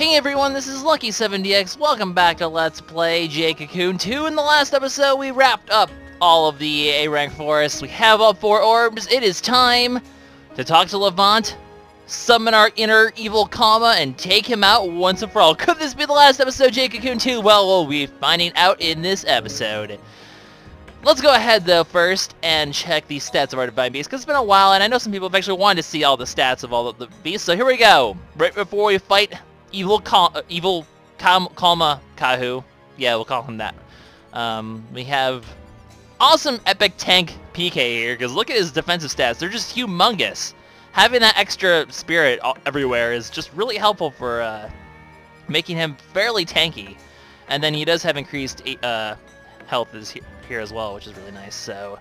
Hey everyone, this is LuckySevenDX. Welcome back to Let's Play Jade Cocoon 2. In the last episode, we wrapped up all of the A-rank forests. We have all 4 orbs. It is time to talk to Levant, summon our inner evil Kalma, and take him out once and for all. Could this be the last episode, Jade Cocoon 2? Well, we'll be finding out in this episode. Let's go ahead, though, first, and check the stats of our Divine Beast, because it's been a while, and I know some people have actually wanted to see all the stats of all of the beasts, so here we go. Right before we fight Kalma Kahu. Yeah, we'll call him that. We have awesome epic tank PK here, because look at his defensive stats. They're just humongous. Having that extra spirit everywhere is just really helpful for making him fairly tanky. And then he does have increased health here as well, which is really nice. So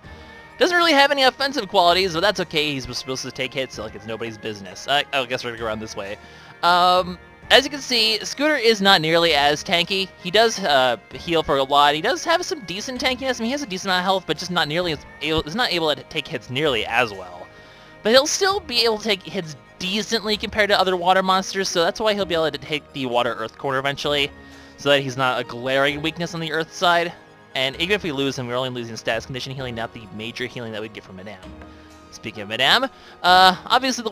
doesn't really have any offensive qualities, but that's okay. He's supposed to take hits like it's nobody's business. I guess we're gonna go around this way. As you can see, Scooter is not nearly as tanky. He does heal for a lot. He does have some decent tankiness. I mean, he has a decent amount of health, but just not nearly is not able to take hits nearly as well. But he'll still be able to take hits decently compared to other water monsters, so that's why he'll be able to take the Water Earth corner eventually, so that he's not a glaring weakness on the Earth side. And even if we lose him, we're only losing status condition healing, not the major healing that we'd get from Madame. Speaking of Madame, obviously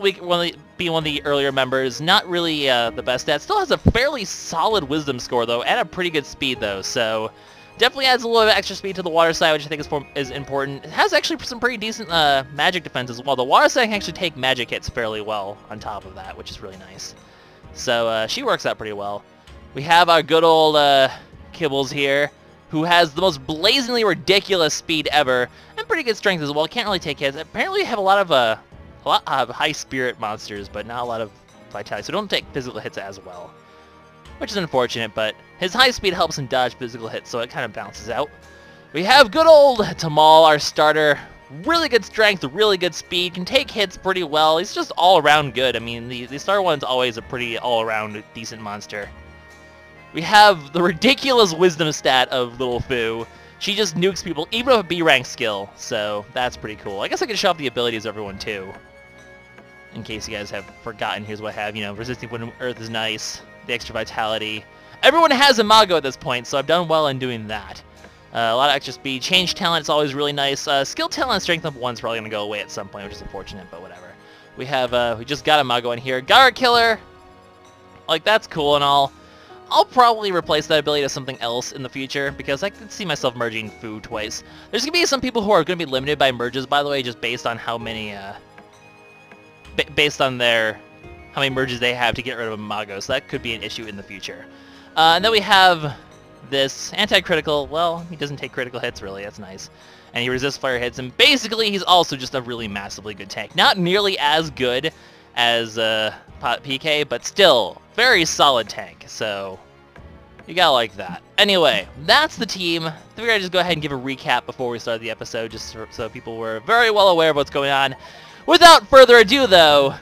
being one of the earlier members, not really the best stats. Still has a fairly solid wisdom score, though, and a pretty good speed, though, so definitely adds a little bit of extra speed to the water side, which I think is important. It has actually some pretty decent magic defense as well. The water side can actually take magic hits fairly well on top of that, which is really nice. So she works out pretty well. We have our good old Kibbles here, who has the most blazingly ridiculous speed ever, and pretty good strength as well. Can't really take hits. Apparently we have a lot of high spirit monsters, but not a lot of vitality, so don't take physical hits as well, which is unfortunate, but his high speed helps him dodge physical hits, so it kind of balances out. We have good old Tamal, our starter. Really good strength, really good speed, can take hits pretty well. He's just all around good. I mean, the starter one's always a pretty all around decent monster. We have the ridiculous wisdom stat of Little Foo. She just nukes people, even with a B-rank skill, so that's pretty cool. I guess I could show off the abilities of everyone, too. In case you guys have forgotten, here's what I have. You know, resisting when Earth is nice, the extra vitality. Everyone has Imago at this point, so I've done well in doing that. A lot of extra speed. Change talent is always really nice. Skill talent and strength up 1's probably going to go away at some point, which is unfortunate, but whatever. We have, we just got Imago in here. Gyro Killer! Like, that's cool and all. I'll probably replace that ability to something else in the future, because I could see myself merging Foo twice. There's going to be some people who are going to be limited by merges, by the way, just based on how many, based on how many merges they have to get rid of Imago, so that could be an issue in the future. And then we have this anti-critical. Well, he doesn't take critical hits, really, that's nice. And he resists fire hits, and basically he's also just a really massively good tank. Not nearly as good as PK, but still very solid tank, so you gotta like that. Anyway, that's the team. I think we're gonna just go ahead and give a recap before we start the episode, just so people were very well aware of what's going on. Without further ado, though,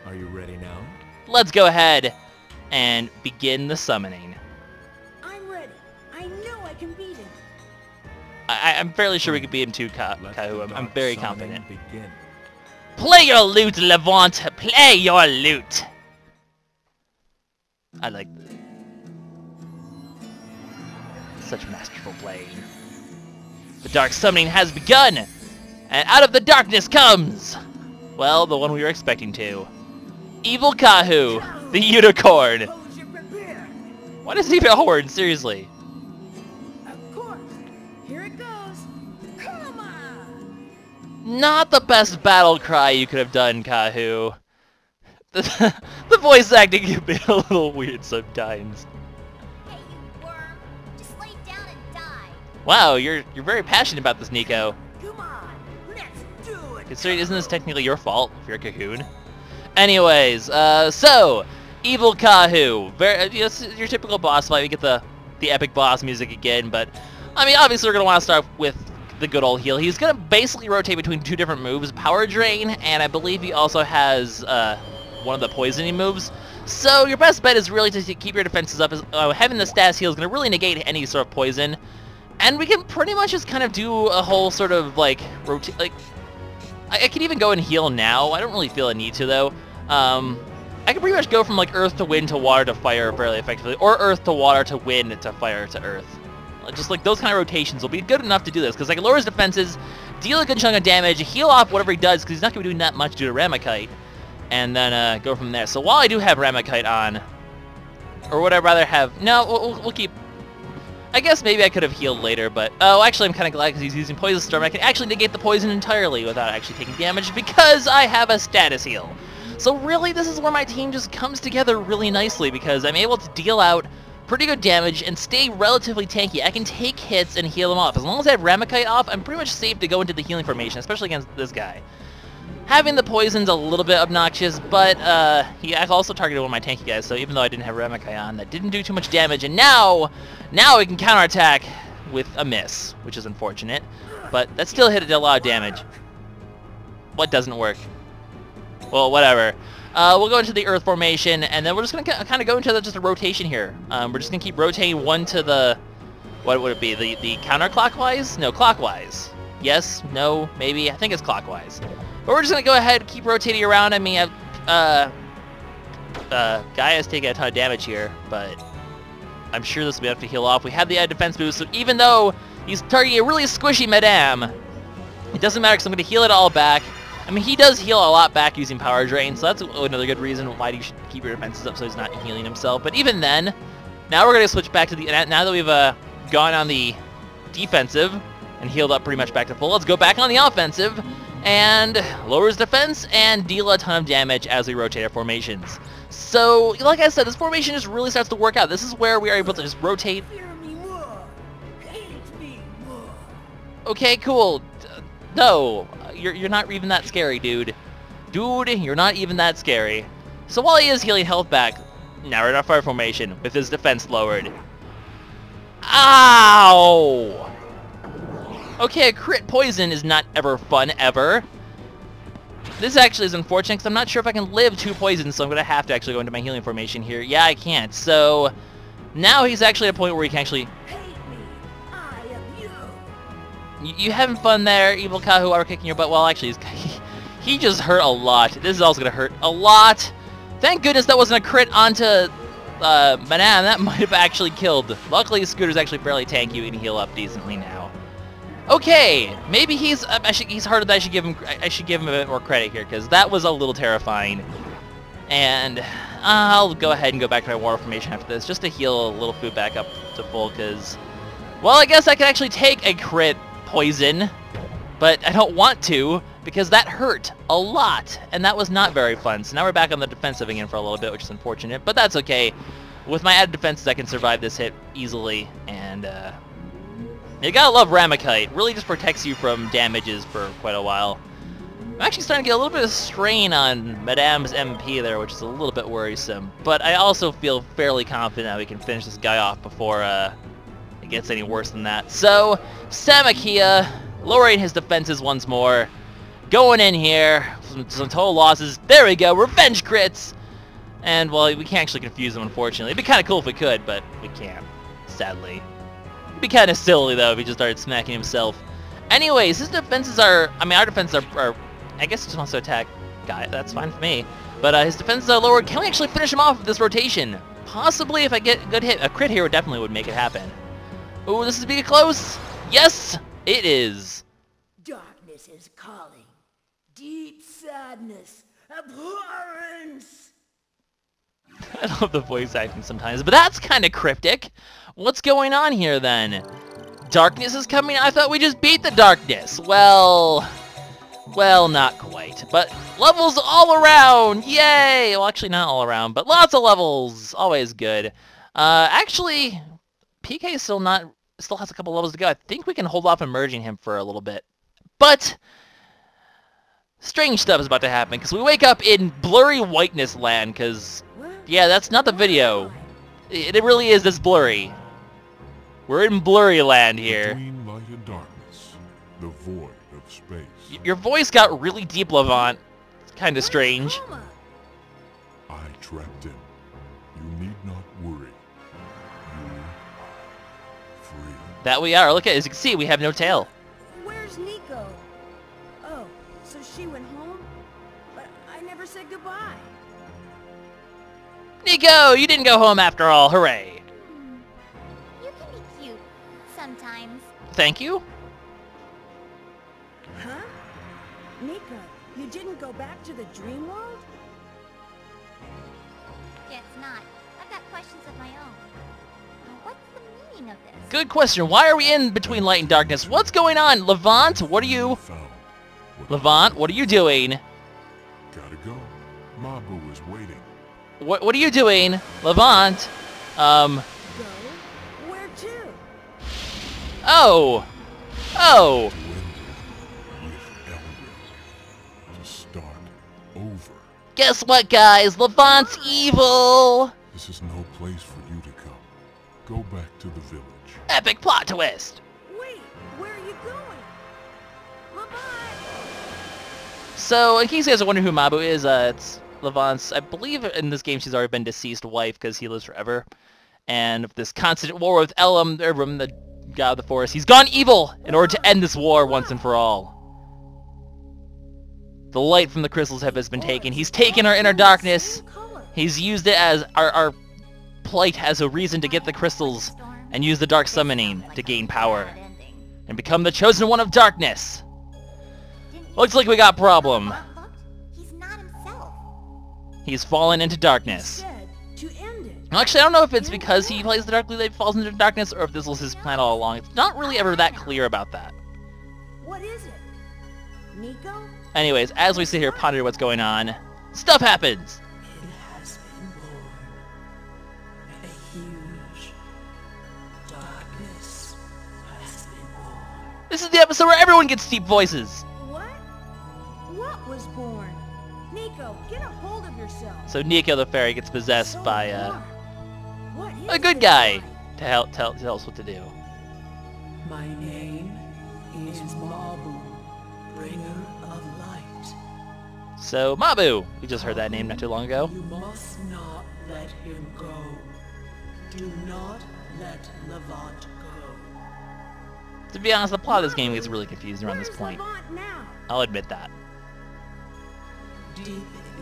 are you ready now? Let's go ahead and begin the summoning. I'm ready. I know I can beat him. I'm fairly sure we could beat him too, Kahu. I'm very confident. Begin. Play your lute, Levant! Play your lute! I like this. Such masterful playing. The dark summoning has begun! And out of the darkness comes! Well, the one we were expecting to. Evil Kahu, the unicorn! Why does he have a horn? Seriously. Of course. Here it goes. Come on! Not the best battle cry you could have done, Kahu. The voice acting can be a little weird sometimes. Hey, you worm. Just lay down and die. Wow, you're very passionate about this, Nico. Come on. Let's do it. Considering, isn't this technically your fault if you're a Cocoon? Anyways, so Evil Kahu, it's your typical boss fight. We get the epic boss music again, but I mean, obviously we're gonna want to start with the good old heal. He's gonna basically rotate between 2 different moves: Power Drain, and I believe he also has one of the poisoning moves. So your best bet is really to keep your defenses up. Having the status heal is going to really negate any sort of poison. And we can pretty much just kind of do a whole sort of like I can even go and heal now. I don't really feel a need to though. I can pretty much go from like earth to wind to water to fire fairly effectively, or earth to water to wind to fire to earth. Just like those kind of rotations will be good enough to do this, because I can lower his defenses, deal a good chunk of damage, heal off whatever he does, because he's not going to be doing that much due to Ramakite, and then go from there. So while I do have Ramakite on, or would I rather have... No, we'll keep... I guess maybe I could have healed later, but... Oh, actually I'm kind of glad because he's using Poison Storm. I can actually negate the poison entirely without actually taking damage because I have a status heal. So really, this is where my team just comes together really nicely because I'm able to deal out pretty good damage and stay relatively tanky. I can take hits and heal them off. As long as I have Ramakite off, I'm pretty much safe to go into the healing formation, especially against this guy. Having the poison's a little bit obnoxious, but he also targeted one of my tanky guys, so even though I didn't have Ramakite on, that didn't do too much damage, and now we can counterattack with a miss, which is unfortunate, but that still hit a lot of damage. What doesn't work? Well, whatever. We'll go into the Earth formation, and then we're just going to kind of go into just a rotation here. We're just going to keep rotating one to the... What would it be? The counterclockwise? No, clockwise. Yes? No? Maybe? I think it's clockwise. But we're just going to go ahead and keep rotating around. I mean, Gaia's taking a ton of damage here, but I'm sure this will be enough to heal off. We have the defense boost, so even though he's targeting a really squishy Madame, it doesn't matter because I'm going to heal it all back. I mean, he does heal a lot back using Power Drain, so that's another good reason why you should keep your defenses up so he's not healing himself. But even then, now we're going to switch back to the... Now that we've gone on the defensive and healed up pretty much back to full, let's go back on the offensive and lower his defense and deal a ton of damage as we rotate our formations. So, like I said, this formation just really starts to work out. This is where we are able to just rotate. Fear me more. Hate me more. Okay, cool. No, you're not even that scary, dude. Dude, you're not even that scary. So while he is healing health back, now we're in our fire formation with his defense lowered. Ow! Okay, a crit poison is not ever fun, ever. This actually is unfortunate because I'm not sure if I can live 2 poisons, so I'm going to have to actually go into my healing formation here. Yeah, I can't. So now he's actually at a point where he can actually... Hate me. I am you. You having fun there, Evil Kahu, are kicking your butt? Well, actually, he just hurt a lot. This is also going to hurt a lot. Thank goodness that wasn't a crit onto Madame. That might have actually killed. Luckily, Scooter's actually fairly tanky. We can heal up decently now. Okay, maybe he's harder than I should give him. I should give him a bit more credit here because that was a little terrifying. And I'll go ahead and go back to my water formation after this just to heal a little food back up to full because, well, I guess I could actually take a crit poison, but I don't want to because that hurt a lot and that was not very fun. So now we're back on the defensive again for a little bit, which is unfortunate, but that's okay. With my added defenses, I can survive this hit easily, and you gotta love Ramakite. Really just protects you from damages for quite a while. I'm actually starting to get a little bit of strain on Madame's MP there, which is a little bit worrisome. But I also feel fairly confident that we can finish this guy off before it gets any worse than that. So, Samakia, lowering his defenses once more. Going in here, some total losses. There we go, revenge crits! And, well, we can't actually confuse them, unfortunately. It'd be kind of cool if we could, but we can't, sadly. It'd be kind of silly, though, if he just started smacking himself. Anyways, his defenses are... I mean, our defenses are I guess he just wants to attack Guy. That's fine for me. But his defenses are lowered. Can we actually finish him off with this rotation? Possibly, if I get a good hit. A crit here definitely would make it happen. Ooh, this is being close. Yes, it is. Darkness is calling. Deep sadness. Abhorrence. I love the voice acting sometimes, but that's kind of cryptic. What's going on here, then? Darkness is coming? I thought we just beat the darkness. Well, not quite. But levels all around! Yay! Well, actually, not all around, but lots of levels. Always good. Actually, PK still has a couple levels to go. I think we can hold off on merging him for a little bit. But strange stuff is about to happen, because we wake up in blurry whiteness land, because... yeah, that's not the video. It really is this blurry. We're in blurry land here. Between light and darkness, the void of space. Your voice got really deep, Levant. It's kind of strange. Kalma? I trapped him. You need not worry. You are free. That we are. Look at it. As you can see, we have no tail. Where's Nico? Oh, so she went home? But I never said goodbye. Nico, you didn't go home after all. Hooray. You can be cute sometimes. Thank you. Huh? Nika, you didn't go back to the dream world? Guess not. I've got questions of my own. Now, what's the meaning of this? Good question. Why are we in between light and darkness? What's going on? Levant, what are you... Found. Levant, what are you doing? Gotta go. Mabu is waiting. What are you doing? Levant? Go? Where to? Oh! Oh! To end it with Elder. To start over. Guess what, guys? Levant's evil! This is no place for you to come. Go back to the village. Epic plot twist! Wait, where are you going? Levant! So, in case you guys are wondering who Mabu is, it's Levant's, I believe in this game she's already been deceased wife because he lives forever. And this constant war with Elam, the god of the forest, he's gone evil in order to end this war once and for all. The light from the crystals has been taken. He's taken our inner darkness. He's used it as our plight as a reason to get the crystals and use the dark summoning to gain power and become the chosen one of darkness. Looks like we got a problem. He's not himself. He's fallen into darkness. Said to end it. Actually, I don't know if it's because he plays the Darkly Light falls into darkness or if this was his plan all along. It's not really ever that clear about that. What is it? Nico? Anyways, as we sit here pondering what's going on, stuff happens. It has been born. A huge darkness has been born. This is the episode where everyone gets deep voices. What? What was born? Nico, get a hold of yourself. So Nico the fairy gets possessed So by what is a good this guy light? to help tell us what to do. My name is Mabu, bringer of light. So Mabu, we just heard that name not too long ago. You must not let him go. Do not let Levant go. To be honest, the plot of this game gets really confusing around this Where's point. Levant now? I'll admit that. Deep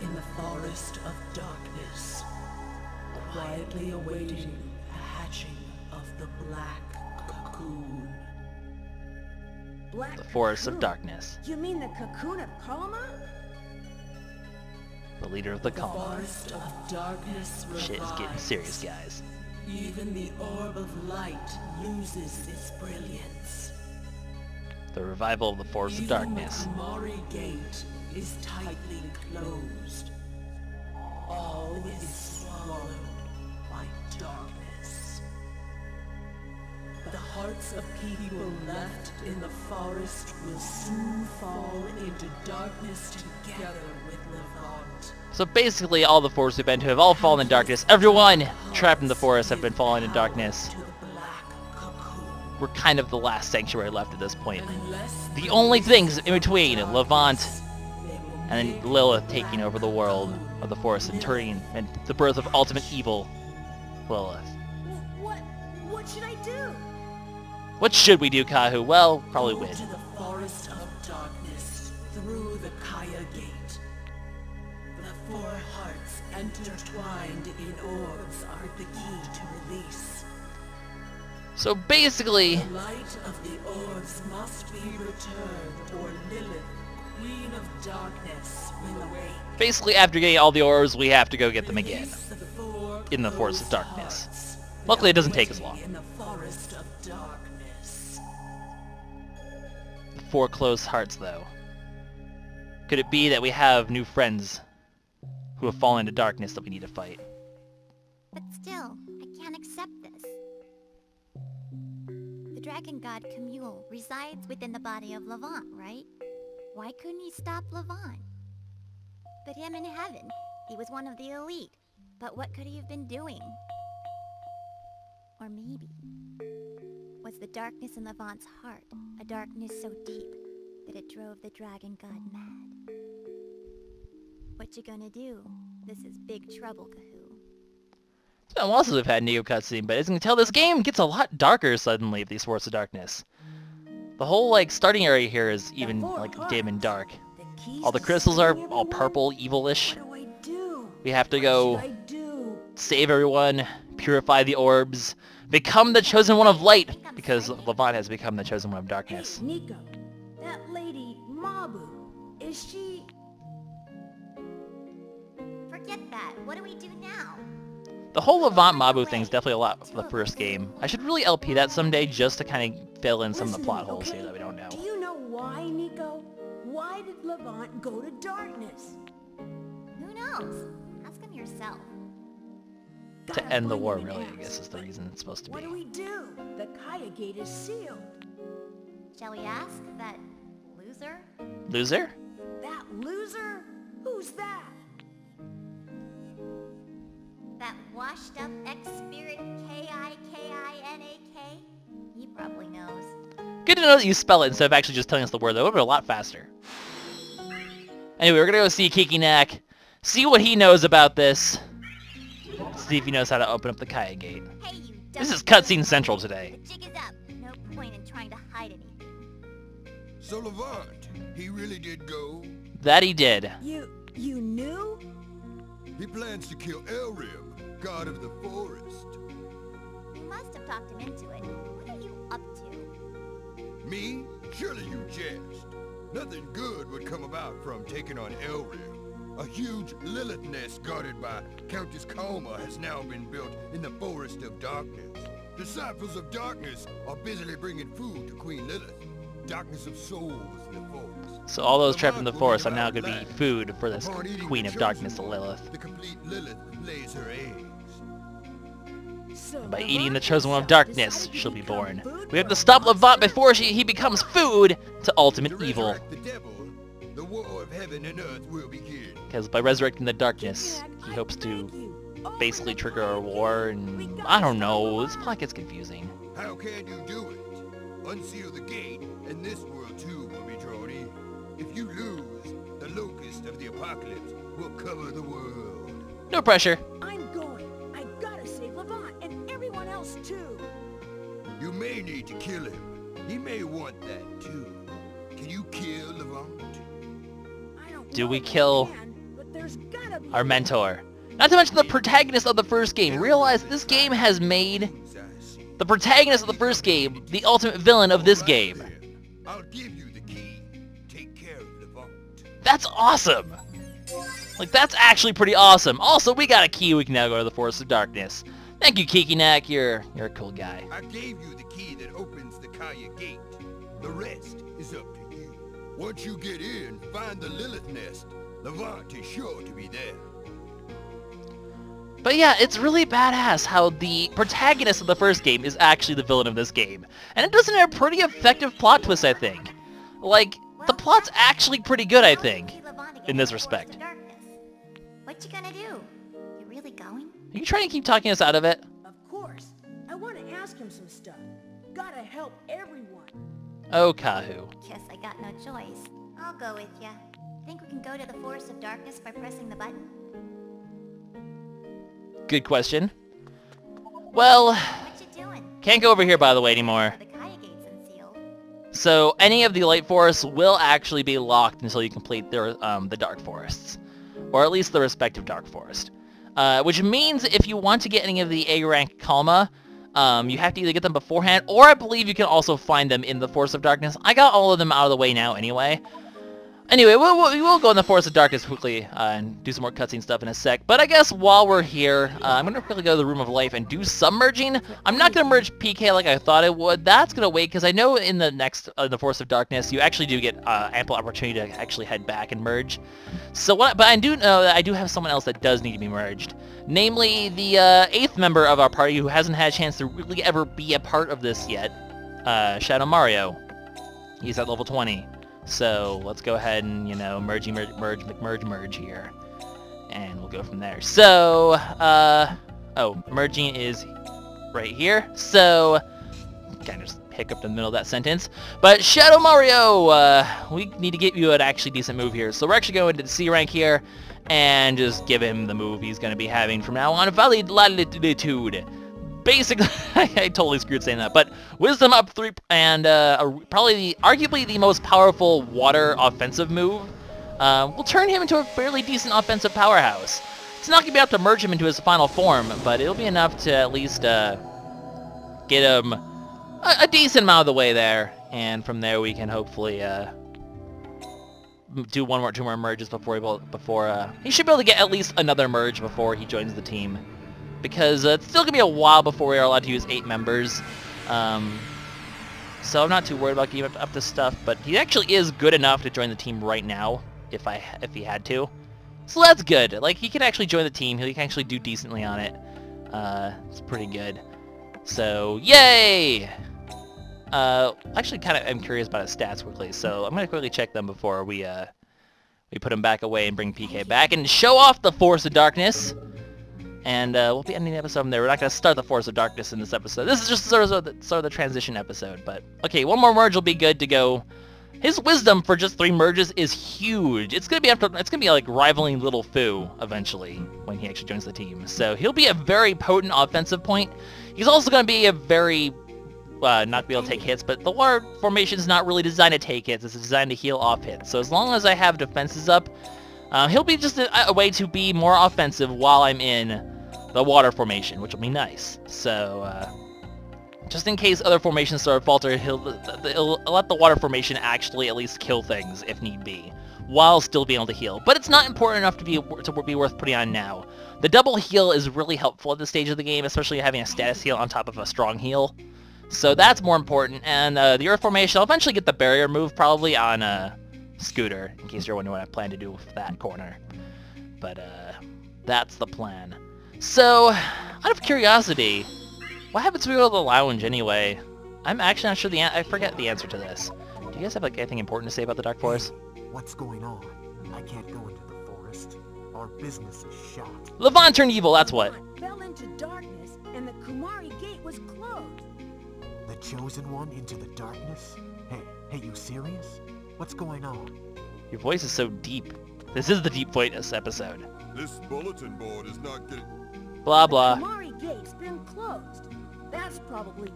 in the forest of darkness, quietly awaiting the hatching of the black cocoon. Black The Forest of Cocoon. Darkness. You mean the cocoon of Kalma? The leader of the The Kalma. forest of darkness Shit is getting revives. serious, guys. Even the orb of light loses its brilliance. The revival of the Forest of Even Darkness. the Kamari Gate is tightly closed. All is swallowed by darkness. The hearts of people left in the forest will soon fall into darkness together with Levant. So basically, all the forests we've been to have all fallen in darkness. Everyone trapped in the forest have been falling in darkness. To the black cocoon. We're kind of the last sanctuary left at this point. Unless The only things in between Levant they will and make then Lilith taking over the world of the forest and turning and the birth of ultimate evil, Lilith. What should I do? What should we do, Kahu? Well, probably Go win. to the forest of darkness through the Kaya Gate. The four hearts intertwined in orbs are the key to release. So basically, The light of the orbs must be returned, or Lilith, Queen of Darkness, will awake. after getting all the orbs, we have to go get them again. Release the four In the Forest of closed Darkness. hearts. Luckily, it doesn't take as Waiting long. In the forest of darkness. The four closed hearts, though. Could it be that we have new friends who have fallen into darkness that we need to fight? But still, I can't accept this. The dragon god Camule resides within the body of Levant, right? Why couldn't he stop Levant? Put him in heaven. He was one of the elite. But what could he have been doing? Or maybe, was the darkness in Levant's heart a darkness so deep that it drove the dragon god mad? What you gonna do? This is big trouble, Kahu. It's been a while since we've had a Neo cutscene, but as you can tell, this game gets a lot darker suddenly with these Forest of Darkness. The whole, starting area here is even, dim and dark. All the crystals are all purple, evilish. What do I do? We have to What go should I do? save everyone, purify the orbs, become the chosen one of light, because Levant has become the chosen one of darkness. Hey, Nico, that lady Mabu, is she... Forget that. What do we do now? The whole Levant Mabu thing's definitely a lot for the first game. I should really LP that someday just to kind of fill in some of the plot holes here that we don't know. Do you know why, Nico? Why did Levant go to darkness? Who knows? Ask him yourself. To Gotta end the find war, him and really, I ask. guess is the reason it's supposed to What be. do we do? The Kaya gate is sealed. Shall we ask that loser? Loser? That loser? Who's that? That washed up ex-spirit K-I-K-I-N-A-K? He probably knows. Good to know that you spell it instead of actually just telling us the word. That would have been a lot faster. Anyway, we're gonna go see Kiki Neck, see what he knows about this, see if he knows how to open up the Kaya gate. Hey, you This is dumb- cutscene central today. The jig is up. No point in trying to hide anything. So Levant, he really did go? That he did. You knew? He plans to kill Elrim, god of the forest. You must have talked him into it. What are you up to? Me? Surely you jest. Nothing good would come about from taking on Elrim. A huge Lilith nest guarded by Countess Kalma has now been built in the Forest of Darkness. Disciples of Darkness are busily bringing food to Queen Lilith. Darkness of souls in the forest. So all those trapped in the Levant will forest are be now devoured going to be alive. food for this Upon eating Queen the of chosen Darkness, one, Lilith. The complete Lilith lays her eggs. So By eating the Levant chosen one of himself darkness, decided to she'll be become born. food We have for to a stop Levant monster? before he becomes food to ultimate To evil. resurrect the devil, the war of heaven and earth will begin. Because by resurrecting the darkness, Kiki Neck, he I hopes to beg you, open basically the trigger a Kaya war, gate. We and gotta I don't stop know, this Levant. plot gets confusing. How can you do it? Unseal the gate, and this world too will be drawn in. If you lose, the locust of the apocalypse will cover the world. No pressure. I'm going. I gotta save Levant and everyone else too. You may need to kill him. He may want that too. Can you kill Levant? I don't Do know we if I kill can, but there's gotta be our mentor? Not to mention the protagonist of the first game. Realize this game has made the protagonist of the first game the ultimate villain of this game. Then, I'll give you the key. Take care of Levant. That's awesome! Like, that's actually pretty awesome. Also, we got a key. We can now go to the Forest of Darkness. Thank you, Kiki Neck. You're a cool guy. I gave you the key that opens the Kaya gate. The rest is up to you. Once you get in, find the Lilith nest. Levant is sure to be there. But yeah, it's really badass how the protagonist of the first game is actually the villain of this game. And it does a pretty effective plot twist, I think. Like, the plot's actually pretty good, I think, in this respect. What you gonna do? You really going? Are you trying to keep talking us out of it? Of course. I want to ask him some stuff. Gotta help everyone. Oh, Kahu. Guess I got no choice. I'll go with ya. Think we can go to the Forest of Darkness by pressing the button? Good question. Well, What you doing? can't go over here, by the way, anymore. The Kaya gate's unsealed. So any of the light forests will actually be locked until you complete the dark forests, or at least the respective dark forest. Which means if you want to get any of the A rank Kalma, you have to either get them beforehand, or I believe you can also find them in the Forest of Darkness. I got all of them out of the way now anyway. Anyway, we will go in the Forest of Darkness quickly and do some more cutscene stuff in a sec. But I guess while we're here, I'm going to quickly go to the Room of Life and do some merging. I'm not going to merge PK like I thought I would. That's going to wait, because I know in the next, the Forest of Darkness, you actually do get ample opportunity to actually head back and merge. So but I do know that I do have someone else that does need to be merged. Namely, the 8th member of our party who hasn't had a chance to really ever be a part of this yet, Shadow Mario. He's at level 20. So let's go ahead and, you know, merge here. And we'll go from there. So, merging is right here. So, kind of just hiccuped in the middle of that sentence. But Shadow Mario, we need to get you an actually decent move here. So we're actually going to the C rank here and just give him the move he's going to be having from now on. Valid Latitude. Basically, I totally screwed saying that, but Wisdom up 3, and arguably the most powerful water offensive move will turn him into a fairly decent offensive powerhouse. It's not going to be enough to merge him into his final form, but it'll be enough to at least get him a decent amount of the way there. And from there we can hopefully do two more merges before he should be able to get at least another merge before he joins the team. Because it's still going to be a while before we are allowed to use 8 members. So I'm not too worried about giving up this stuff, but he actually is good enough to join the team right now, if he had to. So that's good. Like, he can actually join the team. He can actually do decently on it. It's pretty good. So, yay! Actually, kind of, I'm curious about his stats quickly, so I'm going to quickly check them before we put him back away and bring PK back and show off the Force of Darkness. And we'll be ending the episode from there. We're not going to start the Force of Darkness in this episode. This is just sort of the transition episode. But okay, one more merge will be good to go. His wisdom for just 3 merges is huge. It's gonna be like rivaling Little Fu eventually when he actually joins the team. So he'll be a very potent offensive point. He's also gonna be a very not be able to take hits, but the water formation is not really designed to take hits. It's designed to heal off hits. So as long as I have defenses up, he'll be just a way to be more offensive while I'm in the water formation, which will be nice. So, just in case other formations sort of falter, he'll let the water formation actually at least kill things if need be, while still being able to heal. But it's not important enough to be worth putting on now. The double heal is really helpful at this stage of the game, especially having a status heal on top of a strong heal. So that's more important. And the earth formation, I'll eventually get the barrier move probably on Scooter, in case you're wondering what I plan to do with that corner. But that's the plan. So, out of curiosity, what happens when we go to the lounge anyway? I'm actually not sure I forget the answer to this. Do you guys have like anything important to say about the Dark Forest? What's going on? I can't go into the forest. Our business is shot. Levant turned evil, that's what. Fell into darkness, and the Kumari gate was closed. The Chosen One into the darkness? Hey, you serious? What's going on? Your voice is so deep. This is the deep voice episode. This bulletin board is not getting... Blah, blah. The Kumari gate's been closed. That's probably...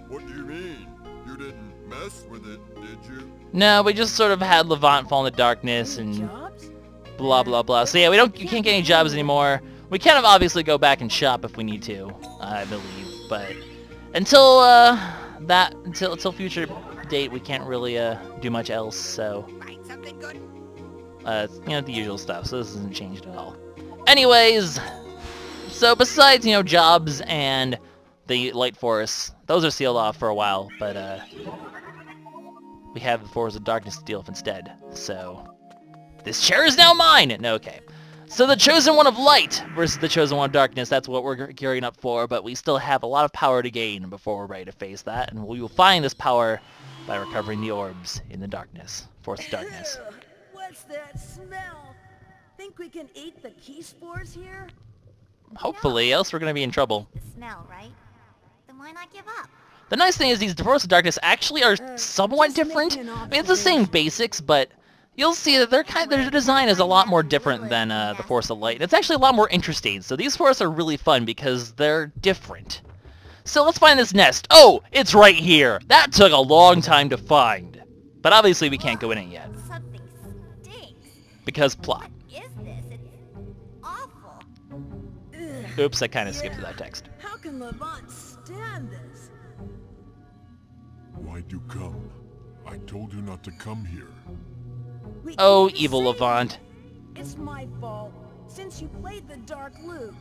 What do you mean? You didn't mess with it, did you? No, we just sort of had Levant fall in the darkness and jobs? blah, blah, blah. So yeah, we can't get any jobs anymore. We can obviously go back and shop if we need to, I believe. But until until future date, we can't really do much else. So Find something good? you know, the usual stuff. So this hasn't changed at all. Anyways, so besides jobs and the Light Forests, those are sealed off for a while, but we have the Forest of Darkness to deal with instead. So this chair is now mine! No, okay. So the Chosen One of Light versus the Chosen One of Darkness, that's what we're gearing up for, but we still have a lot of power to gain before we're ready to face that, and we will find this power by recovering the orbs in the darkness. Forest of Darkness. What's that smell? Think we can eat the key spores here? Hopefully, else we're going to be in trouble. The smell, right? Then why not give up? The nice thing is these Forest of Darkness actually are somewhat different. I mean, it's the same basics, but you'll see that their design is a lot more different than the Forest of Light. It's actually a lot more interesting. So these forests are really fun because they're different. So let's find this nest. Oh, it's right here. That took a long time to find. But obviously we can't go in it yet. Something stinks. Because plot. What is this? It's awful. Oops, I kind of skipped that text. How can Levant stand this? Why'd you come? I told you not to come here. We Oh, can't evil say Levant. It's my fault, since you played the Dark Loot.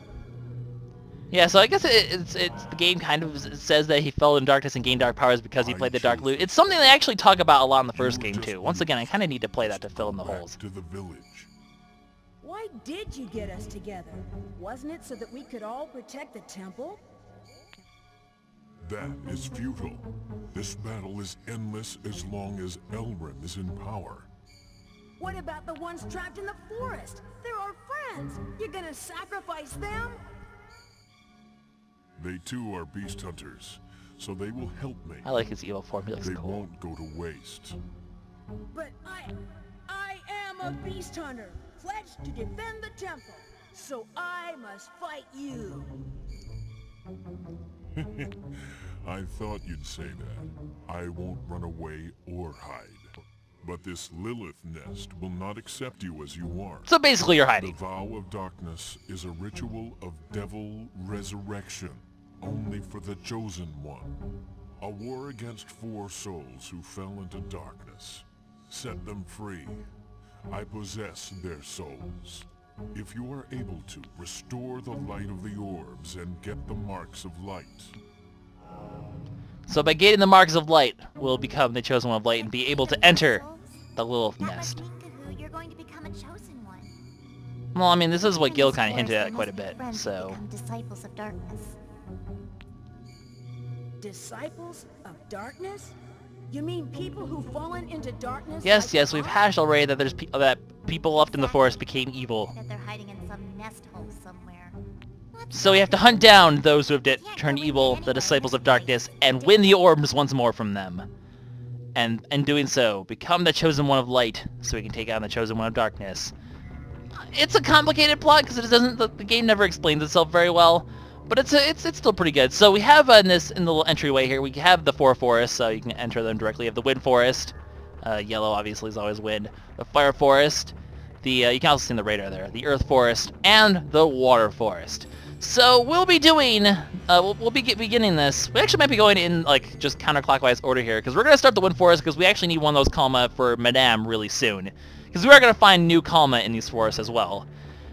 Yeah, so I guess it's the game kind of says that he fell in darkness and gained dark powers because he played the Dark Loot. It's something they actually talk about a lot in the first game too. Once again, I kind of need to play that to fill in the holes. To the village. Why did you get us together? Wasn't it so that we could all protect the temple? That is futile. This battle is endless as long as Elrim is in power. What about the ones trapped in the forest? They're our friends. You're gonna sacrifice them? They too are beast hunters, so they will help me. I like his evil form. He looks They cool. won't go to waste. But I am a beast hunter, pledged to defend the temple. So I must fight you. I thought you'd say that. I won't run away or hide. But this Lilith nest will not accept you as you are. So basically you're The hiding. vow of darkness is a ritual of devil resurrection, only for the chosen one. A war against 4 souls who fell into darkness. Set them free. I possess their souls. If you are able to, restore the light of the orbs and get the marks of light. So by gaining the marks of light, we'll become the chosen one of light and be able to enter the Lilith That nest. must mean, Kahu, you're going to become a chosen one. Well, I mean, this is what In Gil this kind of forest, hinted there at quite a must be bit, friends who so... become disciples of darkness. Disciples of darkness? You mean people who've fallen into darkness? Yes, like yes, we've us? hashed already that there's that people up in the forest became evil. That they're hiding in some nest hole somewhere. So we have to hunt down those who have turned evil, the disciples of darkness, and win the orbs once more from them. And in doing so, become the chosen one of light, so we can take on the chosen one of darkness. It's a complicated plot because it doesn't. The game never explains itself very well, but it's still pretty good. So we have in the little entryway here, we have the 4 forests, so you can enter them directly. You have the wind forest, yellow obviously is always wind. The fire forest, you can also see in the radar there, the earth forest, and the water forest. So we'll be doing, we'll be beginning this. We actually might be going in like just counterclockwise order here, because we're gonna start the wind forest because we actually need one of those Kalma for Madame really soon, because we are gonna find new Kalma in these forests as well.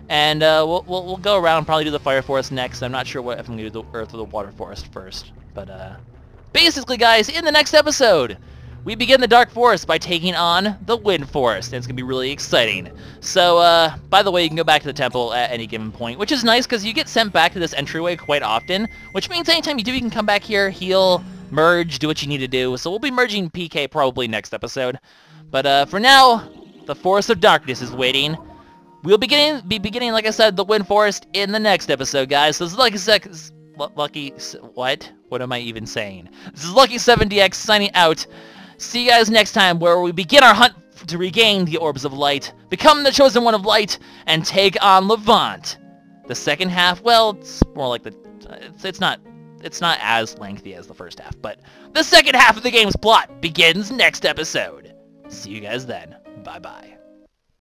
And we'll go around, probably do the fire forest next. I'm not sure if I'm gonna do the earth or the water forest first, but basically, guys, in the next episode, we begin the Dark Forest by taking on the Wind Forest, and it's going to be really exciting. So, by the way, you can go back to the temple at any given point, which is nice because you get sent back to this entryway quite often, which means anytime you do, you can come back here, heal, merge, do what you need to do. So we'll be merging PK probably next episode. But for now, the Forest of Darkness is waiting. We'll be beginning, like I said, the Wind Forest in the next episode, guys. So this is what am I even saying? This is LuckySevenDX signing out. See you guys next time, where we begin our hunt to regain the Orbs of Light, become the chosen one of light, and take on Levant. The second half, well, it's more like it's not as lengthy as the first half, but the second half of the game's plot begins next episode. See you guys then. Bye-bye.